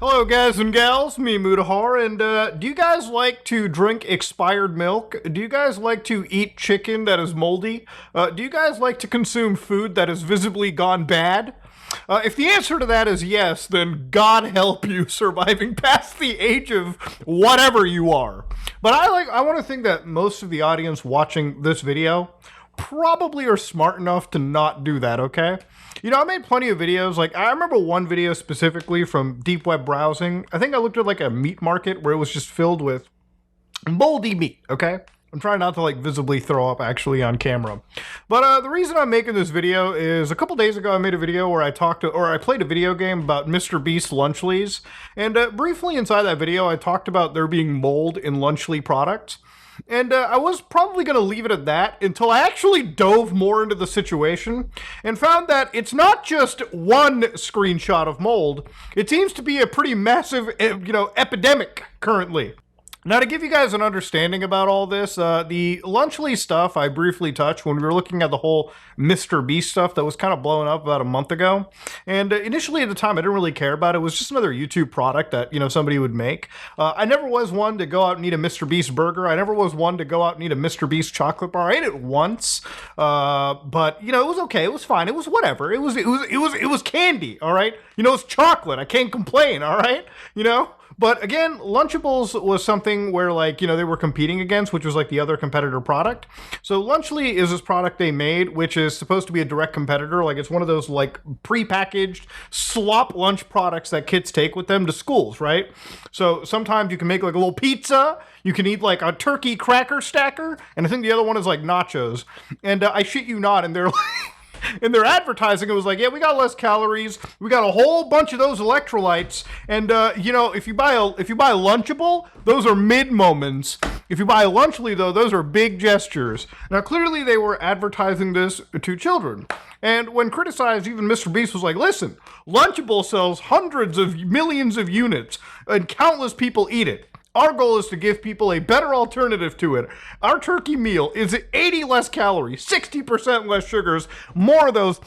Hello guys and gals, me Mudahar, and do you guys like to drink expired milk? Do you guys like to eat chicken that is moldy? Do you guys like to consume food that has visibly gone bad? If the answer to that is yes, then God help you surviving past the age of whatever you are. But I want to think that most of the audience watching this video probably are smart enough to not do that, okay? You know, I made plenty of videos. Like, I remember one video specifically from deep web browsing. I think I looked at like a meat market where it was just filled with moldy meat, okay? I'm trying not to like visibly throw up actually on camera. But the reason I'm making this video is a couple days ago I made a video where I played a video game about Mr. Beast Lunchleys. And briefly inside that video I talked about there being mold in Lunchly products. And I was probably going to leave it at that until I actually dove more into the situation and found that it's not just one screenshot of mold. It seems to be a pretty massive, epidemic currently. Now, to give you guys an understanding about all this, the Lunchly stuff I briefly touched when we were looking at the whole Mr. Beast stuff that was kind of blowing up about a month ago. And initially at the time, I didn't really care about it. It was just another YouTube product that, somebody would make. I never was one to go out and eat a Mr. Beast burger. I never was one to go out and eat a Mr. Beast chocolate bar. I ate it once, but, it was okay. It was fine. It was whatever. It was candy, all right? It's chocolate. I can't complain, all right? But again, Lunchables was something where they were competing against, which was like the other competitor product. So Lunchly is this product they made, which is supposed to be a direct competitor. Like it's one of those like prepackaged slop lunch products that kids take with them to schools, right? So sometimes you can make like a little pizza. You can eat like a turkey cracker stacker. And I think the other one is like nachos. And I shit you not, and they're like... In their advertising, it was like, yeah, we got less calories. We got a whole bunch of those electrolytes. And, if you buy a Lunchable, those are mid moments. If you buy a Lunchly, though, those are big gestures. Now, clearly they were advertising this to children. And when criticized, even Mr. Beast was like, listen, Lunchable sells hundreds of millions of units and countless people eat it. Our goal is to give people a better alternative to it. Our turkey meal is 80 less calories, 60% less sugars, more of those,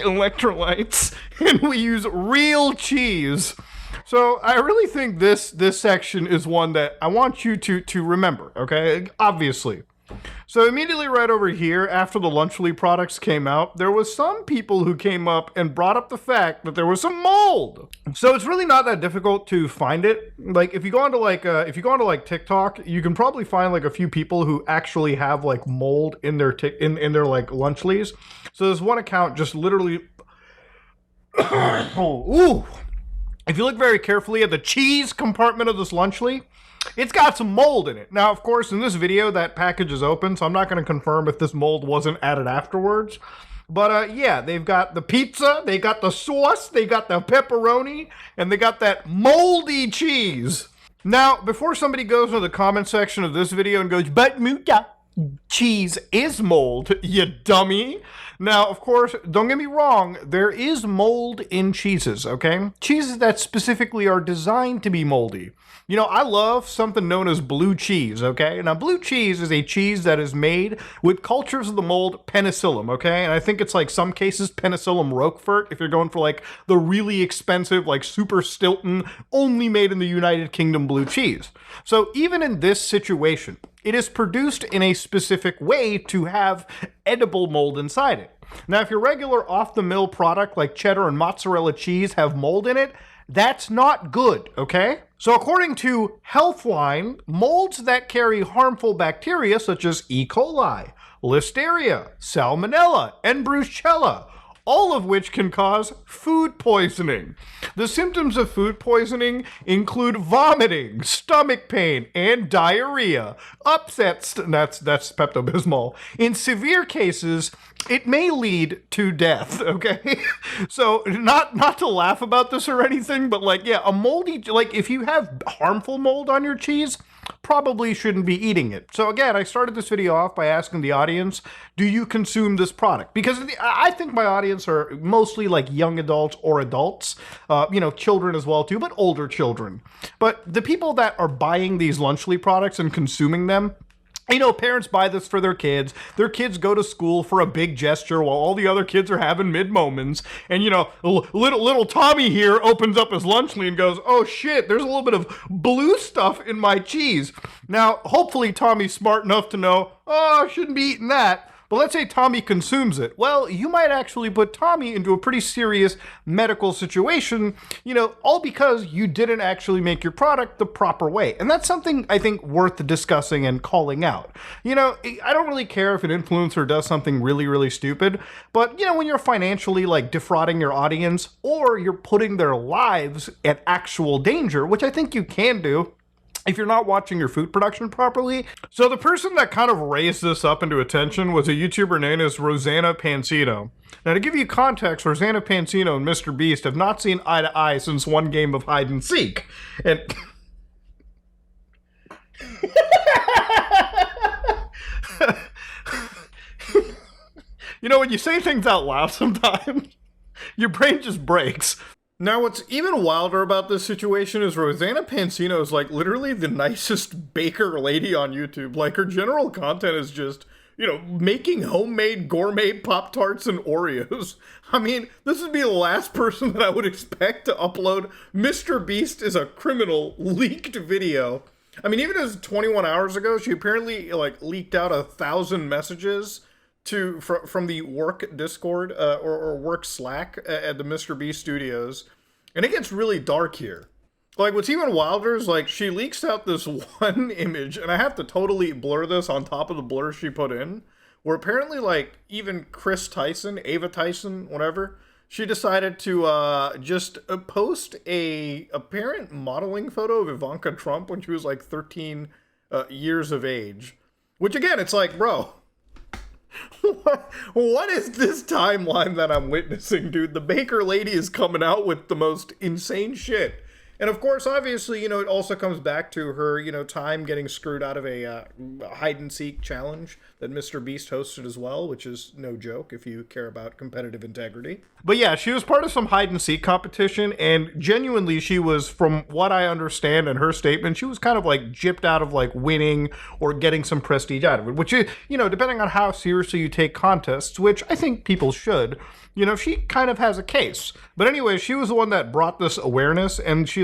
electrolytes, and we use real cheese. So I really think this section is one that I want you to remember, okay? Obviously. So immediately right over here, after the Lunchly products came out, there was some people who came up and brought up the fact that there was some mold. So it's really not that difficult to find it. Like if you go onto TikTok, you can probably find like a few people who actually have like mold in their in their like Lunchleys. So there's one account just literally ooh. If you look very carefully at the cheese compartment of this Lunchly, it's got some mold in it. Now, of course, in this video, that package is open, so I'm not going to confirm if this mold wasn't added afterwards. But, yeah, they've got the pizza, they got the sauce, they got the pepperoni, and they got that moldy cheese. Now, before somebody goes into the comment section of this video and goes, but Muta, cheese is mold, you dummy. Now, of course, don't get me wrong, there is mold in cheeses, okay? Cheeses that specifically are designed to be moldy. I love something known as blue cheese, okay? Now, blue cheese is a cheese that is made with cultures of the mold penicillium, okay? And I think it's like some cases penicillium Roquefort, if you're going for like the really expensive, like super Stilton, only made in the United Kingdom blue cheese. So even in this situation, it is produced in a specific way to have edible mold inside it. Now, if your regular off-the-mill product like cheddar and mozzarella cheese have mold in it, that's not good, okay? So according to Healthline, molds that carry harmful bacteria such as E. coli, Listeria, Salmonella, and Brucella, all of which can cause food poisoning. The symptoms of food poisoning include vomiting, stomach pain, and diarrhea. Upsets, that's Pepto-Bismol. In severe cases, it may lead to death, okay? So not to laugh about this or anything, but a moldy, if you have harmful mold on your cheese, probably shouldn't be eating it. So again, I started this video off by asking the audience, do you consume this product? Because I think my audience are mostly like young adults or adults, children as well too, but older children. But the people that are buying these Lunchly products and consuming them, Parents buy this for their kids. Their kids go to school for a big gesture while all the other kids are having mid-moments. And, little Tommy here opens up his lunchly and goes, oh shit, there's a little bit of blue stuff in my cheese. Now, hopefully Tommy's smart enough to know, oh, I shouldn't be eating that. But let's say Tommy consumes it. Well, you might actually put Tommy into a pretty serious medical situation, all because you didn't actually make your product the proper way. And that's something I think worth discussing and calling out. I don't really care if an influencer does something really, really stupid, but when you're financially defrauding your audience, or you're putting their lives at actual danger, which I think you can do if you're not watching your food production properly. So the person that kind of raised this up into attention was a YouTuber named as Rosanna Pansino. Now, to give you context, Rosanna Pansino and Mr. Beast have not seen eye to eye since one game of hide and seek. And when you say things out loud sometimes, your brain just breaks. Now, what's even wilder about this situation is Rosanna Pansino is literally the nicest baker lady on YouTube. Her general content is just, making homemade gourmet Pop-Tarts and Oreos. I mean, this would be the last person that I would expect to upload Mr. Beast is a criminal leaked video. I mean, even as 21 hours ago, she apparently leaked out 1,000 messages from the work Discord or work Slack at the Mr. Beast Studios. And it gets really dark here. What's even wilder is she leaks out this one image, and I have to totally blur this on top of the blur she put in, where apparently even Chris Tyson, Ava Tyson, whatever, she decided to just post a apparent modeling photo of Ivanka Trump when she was 13 years of age. Which again, it's bro, what is this timeline that I'm witnessing, dude? The baker lady is coming out with the most insane shit. And of course, obviously, it also comes back to her, time getting screwed out of a hide and seek challenge that Mr. Beast hosted as well, which is no joke if you care about competitive integrity. But yeah, she was part of some hide and seek competition, and genuinely she was, from what I understand in her statement, she was kind of gypped out of winning or getting some prestige out of it, which is, depending on how seriously you take contests, which I think people should, she kind of has a case. But anyway, she was the one that brought this awareness, and she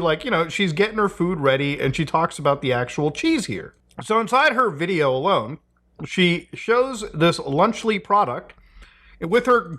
she's getting her food ready, and she talks about the actual cheese here. So inside her video alone, she shows this Lunchly product with her,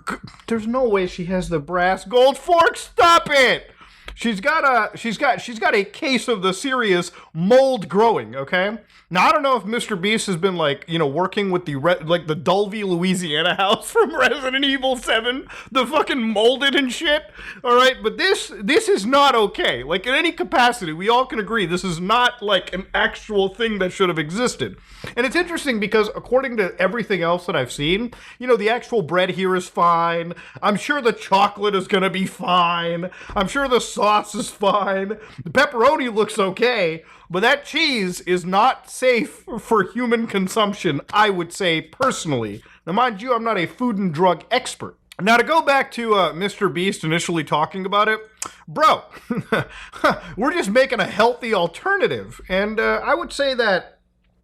there's no way she has the brass gold fork, stop it! She's got a case of the serious mold growing, okay? Now, I don't know if Mr. Beast has been working with the Dulvey, Louisiana house from Resident Evil 7, the fucking molded and shit. All right, but this is not okay. In any capacity, we all can agree this is not an actual thing that should have existed. And it's interesting because according to everything else that I've seen, the actual bread here is fine. I'm sure the chocolate is going to be fine. I'm sure the sauce is fine. The pepperoni looks okay, but that cheese is not safe for human consumption, I would say personally. Now, mind you, I'm not a food and drug expert. Now, to go back to Mr. Beast initially talking about it, bro, we're just making a healthy alternative. And I would say that,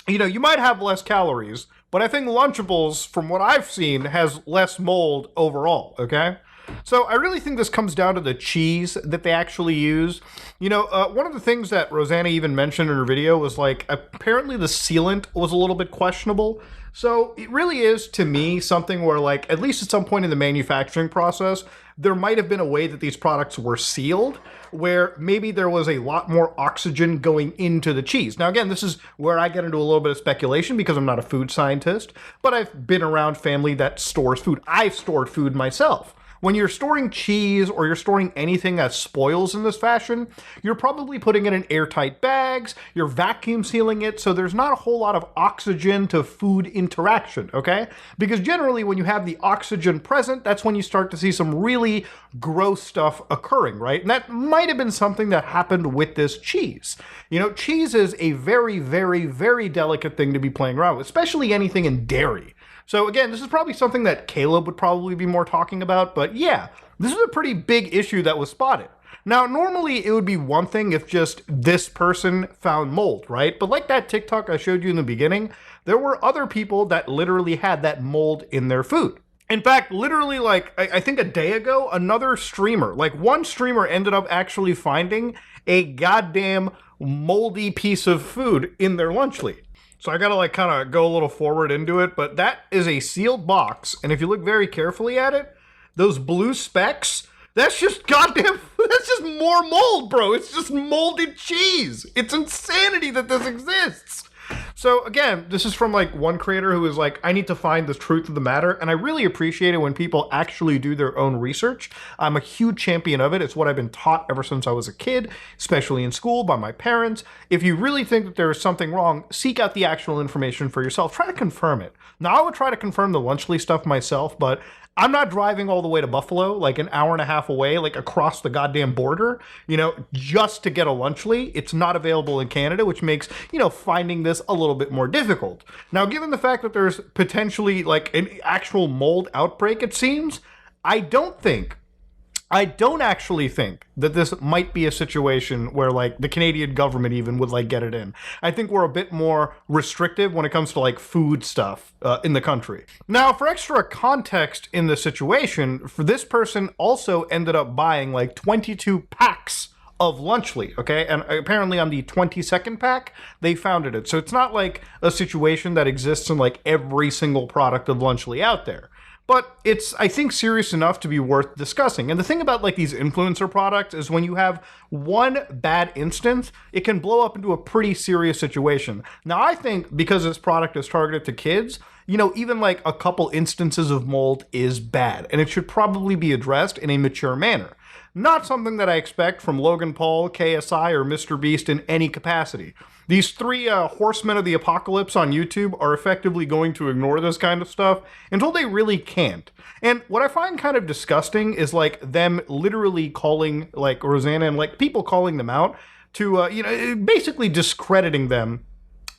you might have less calories, but I think Lunchables, from what I've seen, has less mold overall, okay? So I really think this comes down to the cheese that they actually use. One of the things that Rosanna even mentioned in her video was apparently the sealant was a little bit questionable. So it really is, to me, something where at least at some point in the manufacturing process, there might have been a way that these products were sealed where maybe there was a lot more oxygen going into the cheese. Now, again, this is where I get into a little bit of speculation because I'm not a food scientist, but I've been around family that stores food. I've stored food myself. When you're storing cheese or you're storing anything that spoils in this fashion, you're probably putting it in airtight bags, you're vacuum sealing it, so there's not a whole lot of oxygen to food interaction, okay? Because generally when you have the oxygen present, that's when you start to see some really gross stuff occurring, right? And that might have been something that happened with this cheese. Cheese is a very, very, very delicate thing to be playing around with, especially anything in dairy. So again, this is probably something that Caleb would probably be more talking about, but yeah, this is a pretty big issue that was spotted. Now, normally it would be one thing if just this person found mold, right? But like that TikTok I showed you in the beginning, there were other people that literally had that mold in their food. In fact, literally, like, I think a day ago, another streamer, like one streamer ended up actually finding a goddamn moldy piece of food in their lunchly. So I gotta like kind of go a little forward into it, but that is a sealed box. And if you look very carefully at it, those blue specks, that's just goddamn, that's just more mold, bro. It's just molded cheese. It's insanity that this exists. So again, this is from like one creator who is like, I need to find the truth of the matter. And I really appreciate it when people actually do their own research. I'm a huge champion of it. It's what I've been taught ever since I was a kid, especially in school by my parents. If you really think that there is something wrong, seek out the actual information for yourself. Try to confirm it. Now, I would try to confirm the Lunchly stuff myself, but I'm not driving all the way to Buffalo, like an hour and a half away, like across the goddamn border, just to get a Lunchly. It's not available in Canada, which makes, finding this a little bit more difficult. Now, given the fact that there's potentially like an actual mold outbreak, it seems, I don't actually think that this might be a situation where like the Canadian government even would like get it in. I think we're a bit more restrictive when it comes to like food stuff in the country. Now, for extra context in the situation, for this person also ended up buying like 22 packs of Lunchly, okay? And apparently on the 22nd pack, they founded it. So it's not like a situation that exists in like every single product of Lunchly out there. But it's, I think, serious enough to be worth discussing. And the thing about like these influencer products is when you have one bad instance, it can blow up into a pretty serious situation. Now, I think because this product is targeted to kids, even like a couple instances of mold is bad. And it should probably be addressed in a mature manner. Not something that I expect from Logan Paul, KSI, or Mr. Beast in any capacity. These three horsemen of the apocalypse on YouTube are effectively going to ignore this kind of stuff until they really can't. And what I find kind of disgusting is like them literally calling like Rosanna and like people calling them out to, basically discrediting them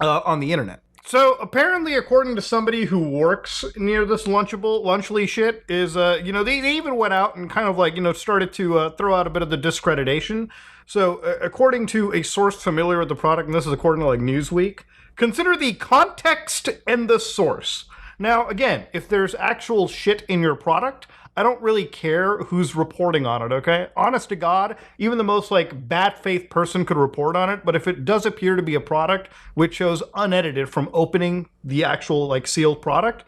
on the internet. So apparently, according to somebody who works near this Lunchly shit, is they even went out and kind of like started to throw out a bit of the discreditation. So according to a source familiar with the product, and this is according to like Newsweek, consider the context and the source. Now, again, if there's actual shit in your product, I don't really care who's reporting on it, okay? Honest to God, even the most like bad faith person could report on it, but if it does appear to be a product which shows unedited from opening the actual like sealed product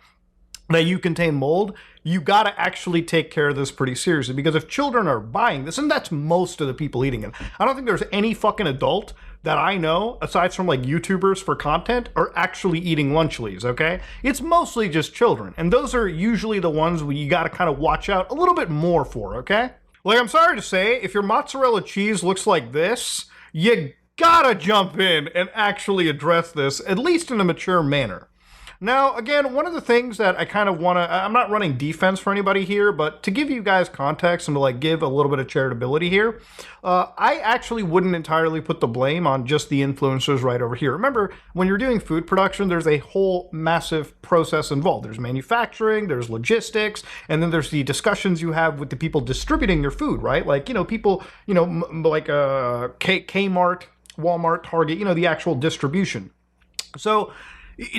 that you contain mold, you gotta actually take care of this pretty seriously, because if children are buying this, and that's most of the people eating it, I don't think there's any fucking adult that I know, aside from like YouTubers for content, are actually eating Lunchlys, okay? It's mostly just children, and those are usually the ones where you gotta kind of watch out a little bit more for, okay? Like, I'm sorry to say, if your mozzarella cheese looks like this, you gotta jump in and actually address this, at least in a mature manner. Now, again, one of the things that I kind of want to, I'm not running defense for anybody here, but to give you guys context and to like give a little bit of charitability here, I actually wouldn't entirely put the blame on just the influencers right over here. Remember, when you're doing food production, there's a whole massive process involved. There's manufacturing, there's logistics, and then there's the discussions you have with the people distributing your food, right? Like, people, like Kmart, Walmart, Target, the actual distribution. So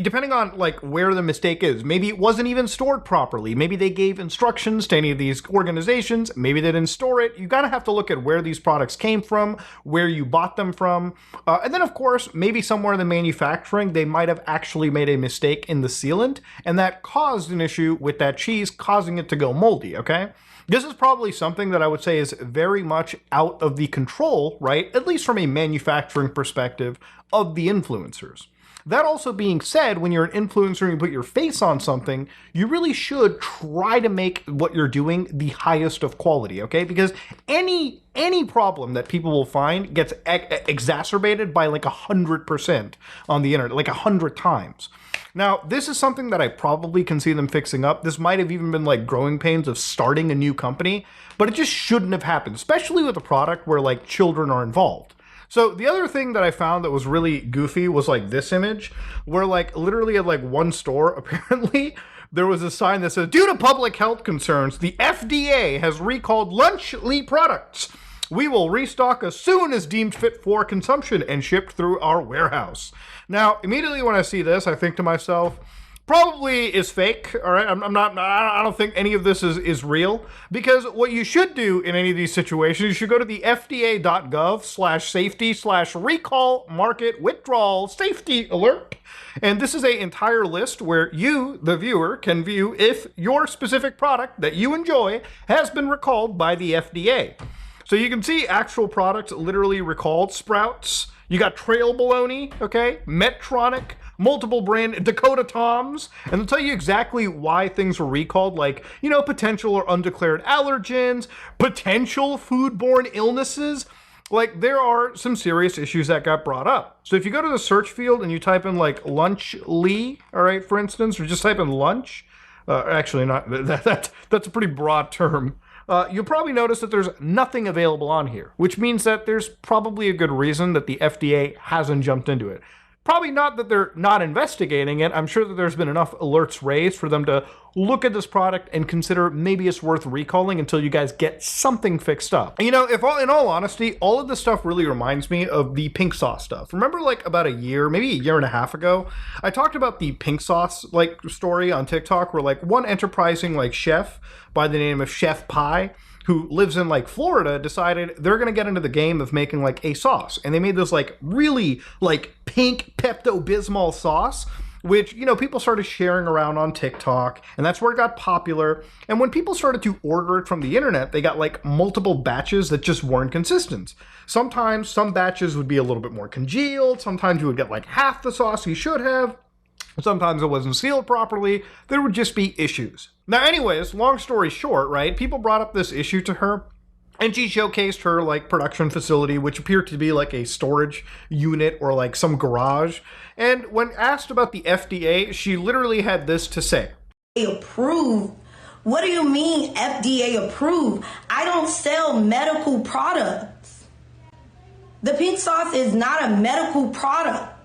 depending on like where the mistake is, maybe it wasn't even stored properly. Maybe they gave instructions to any of these organizations. Maybe they didn't store it. You gotta have to look at where these products came from, where you bought them from. And then of course, maybe somewhere in the manufacturing, they might have actually made a mistake in the sealant, and that caused an issue with that cheese, causing it to go moldy, okay? This is probably something that I would say is very much out of the control, right? At least from a manufacturing perspective of the influencers. That also being said, when you're an influencer and you put your face on something, you really should try to make what you're doing the highest of quality, okay? Because any problem that people will find gets exacerbated by like 100% on the internet, like 100 times. Now, this is something that I probably can see them fixing up. This might have even been like growing pains of starting a new company, but it just shouldn't have happened, especially with a product where like children are involved. So the other thing that I found that was really goofy was like this image, where like literally at like one store, apparently, there was a sign that said, due to public health concerns, the FDA has recalled Lunchly products. We will restock as soon as deemed fit for consumption and shipped through our warehouse. Now, immediately when I see this, I think to myself, probably is fake. All right, I don't think any of this is real, because what you should do in any of these situations, you should go to the fda.gov/safety/recall market withdrawal safety alert. And this is an entire list where you, the viewer, can view if your specific product that you enjoy has been recalled by the FDA. So you can see actual products literally recalled. Sprouts, you got Trail Bologna, okay, Medtronic, multiple brand Dakota Toms, and they'll tell you exactly why things were recalled, like, potential or undeclared allergens, potential foodborne illnesses. Like, there are some serious issues that got brought up. So if you go to the search field and you type in like lunchly, all right, for instance, or just type in lunch, actually not, that's a pretty broad term. You'll probably notice that there's nothing available on here, which means that there's probably a good reason that the FDA hasn't jumped into it. Probably not that they're not investigating it. I'm sure that there's been enough alerts raised for them to look at this product and consider maybe it's worth recalling until you guys get something fixed up. In all honesty, all of this stuff really reminds me of the pink sauce stuff. Remember, like, about a year, maybe a year and a half ago, I talked about the pink sauce, like, story on TikTok where, like, one enterprising, like, chef by the name of Chef Pie, who lives in like Florida, decided they're going to get into the game of making like a sauce. And they made this like really like pink Pepto-Bismol sauce, which, people started sharing around on TikTok, and that's where it got popular. And when people started to order it from the internet, they got like multiple batches that just weren't consistent. Sometimes some batches would be a little bit more congealed. Sometimes you would get like half the sauce you should have. Sometimes it wasn't sealed properly. There would just be issues. Now, anyways, long story short, right? People brought up this issue to her, and she showcased her like production facility, which appeared to be like a storage unit or like some garage. And when asked about the FDA, she literally had this to say. Approved? What do you mean FDA approved? I don't sell medical products. The pink sauce is not a medical product.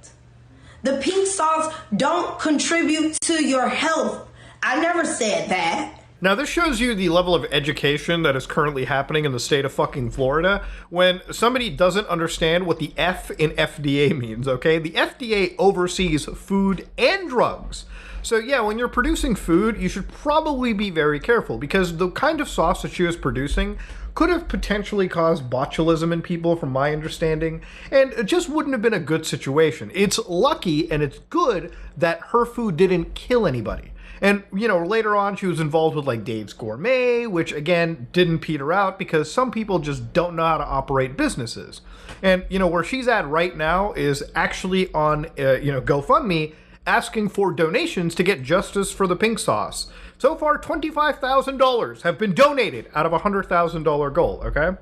The pink sauce don't contribute to your health. I never said that. Now, this shows you the level of education that is currently happening in the state of fucking Florida when somebody doesn't understand what the F in FDA means, okay? The FDA oversees food and drugs. So yeah, when you're producing food, you should probably be very careful, because the kind of sauce that she was producing could have potentially caused botulism in people, from my understanding, and it just wouldn't have been a good situation. It's lucky and it's good that her food didn't kill anybody. And, later on she was involved with like Dave's Gourmet, which again didn't peter out because some people just don't know how to operate businesses. And, where she's at right now is actually on, GoFundMe, asking for donations to get justice for the pink sauce. So far, $25,000 have been donated out of a $100,000 goal, okay?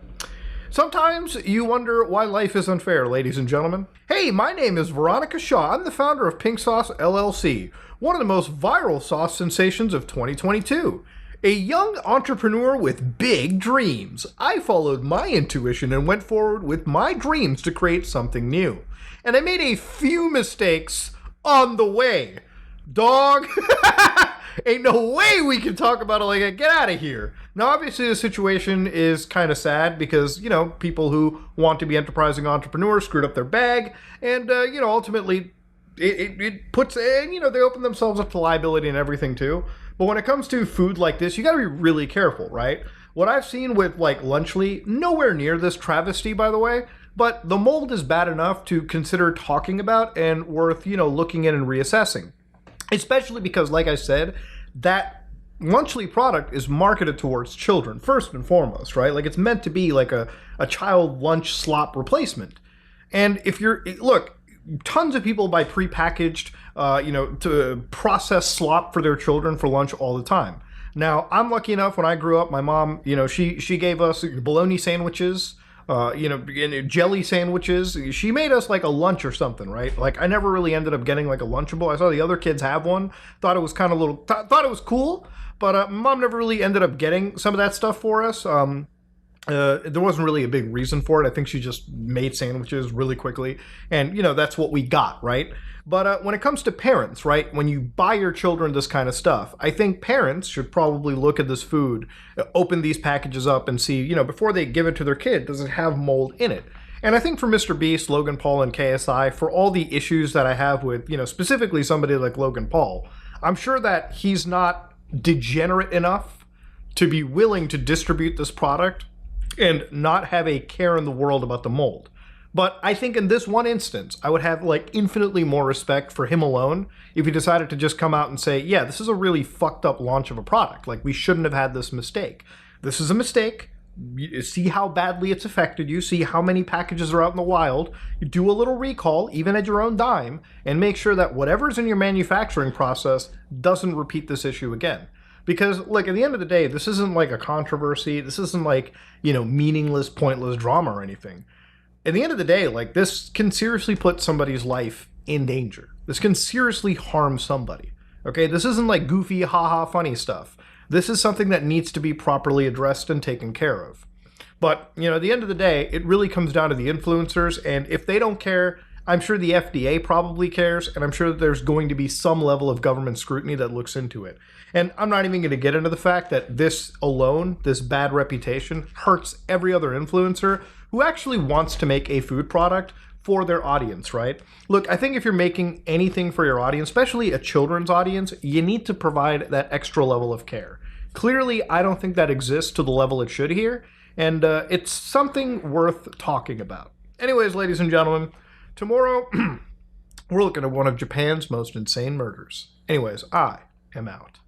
Sometimes you wonder why life is unfair, ladies and gentlemen. Hey, my name is Veronica Shaw. I'm the founder of Pink Sauce LLC, one of the most viral sauce sensations of 2022. A young entrepreneur with big dreams. I followed my intuition and went forward with my dreams to create something new. And I made a few mistakes on the way. Dog, ain't no way we can talk about it like that. Get out of here. Now, obviously, the situation is kind of sad because, people who want to be enterprising entrepreneurs screwed up their bag. And, ultimately, it puts, and, they open themselves up to liability and everything, too. But when it comes to food like this, you got to be really careful, right? What I've seen with, like, Lunchly, nowhere near this travesty, by the way. But the mold is bad enough to consider talking about and worth, looking at and reassessing. Especially because, like I said, that Lunchly product is marketed towards children, first and foremost, right? Like, it's meant to be like a child lunch slop replacement. And if look, tons of people buy prepackaged, to process slop for their children for lunch all the time. Now, I'm lucky enough, when I grew up, my mom, she gave us bologna sandwiches, jelly sandwiches. She made us like a lunch or something, right? Like, I never really ended up getting like a Lunchable. I saw the other kids have one. Thought it was kind of thought it was cool, but mom never really ended up getting some of that stuff for us. There wasn't really a big reason for it. I think she just made sandwiches really quickly. And, that's what we got, right? But when it comes to parents, right, when you buy your children this kind of stuff, I think parents should probably look at this food, open these packages up and see, before they give it to their kid, does it have mold in it? And I think for Mr. Beast, Logan Paul, and KSI, for all the issues that I have with, specifically somebody like Logan Paul, I'm sure that he's not degenerate enough to be willing to distribute this product and not have a care in the world about the mold. But I think in this one instance, I would have infinitely more respect for him alone if he decided to just come out and say, yeah, this is a really fucked up launch of a product. We shouldn't have had this mistake. This is a mistake. You see how badly it's affected you, see how many packages are out in the wild, you do a little recall, even at your own dime, and make sure that whatever's in your manufacturing process doesn't repeat this issue again. Because, at the end of the day, this isn't a controversy. This isn't meaningless, pointless drama or anything. At the end of the day, this can seriously put somebody's life in danger. This can seriously harm somebody. Okay, this isn't goofy, haha, funny stuff. This is something that needs to be properly addressed and taken care of. But, at the end of the day, it really comes down to the influencers, and if they don't care, I'm sure the FDA probably cares, and I'm sure that there's going to be some level of government scrutiny that looks into it. And I'm not even going to get into the fact that this alone, this bad reputation, hurts every other influencer who actually wants to make a food product for their audience, right? Look, I think if you're making anything for your audience, especially a children's audience, you need to provide that extra level of care. Clearly, I don't think that exists to the level it should here, and it's something worth talking about. Anyways, ladies and gentlemen, tomorrow we're looking at one of Japan's most insane murders. Anyways, I am out.